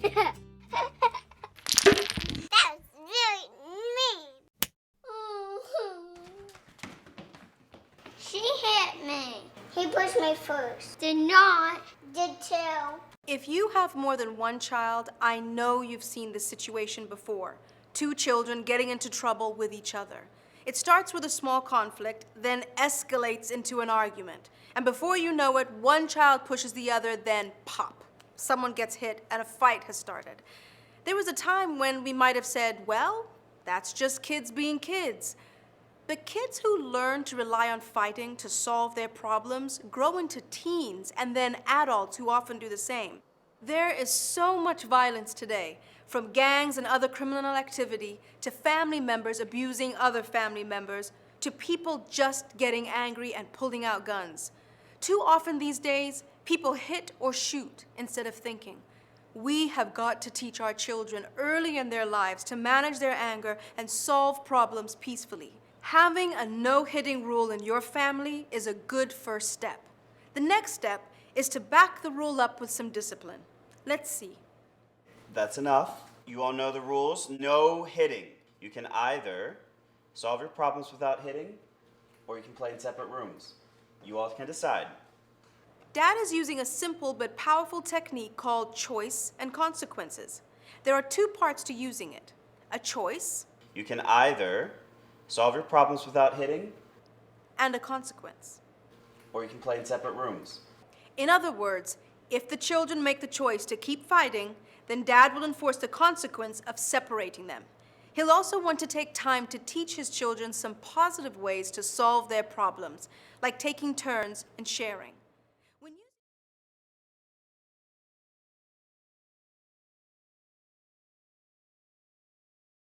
That's really mean. She hit me. He pushed me first. Did not. Did too. If you have more than one child, I know you've seen this situation before. Two children getting into trouble with each other. It starts with a small conflict, then escalates into an argument. And before you know it, one child pushes the other, then pop. Someone gets hit and a fight has started. There was a time when we might have said, well, that's just kids being kids. But kids who learn to rely on fighting to solve their problems grow into teens and then adults who often do the same. There is so much violence today, from gangs and other criminal activity to family members abusing other family members to people just getting angry and pulling out guns. Too often these days, people hit or shoot instead of thinking. We have got to teach our children early in their lives to manage their anger and solve problems peacefully. Having a no-hitting rule in your family is a good first step. The next step is to back the rule up with some discipline. Let's see. That's enough. You all know the rules. No hitting. You can either solve your problems without hitting, or you can play in separate rooms. You all can decide. Dad is using a simple but powerful technique called choice and consequences. There are two parts to using it. A choice You can either solve your problems without hitting, and a consequence. or you can play in separate rooms. In other words, if the children make the choice to keep fighting, then Dad will enforce the consequence of separating them. He'll also want to take time to teach his children some positive ways to solve their problems, like taking turns and sharing.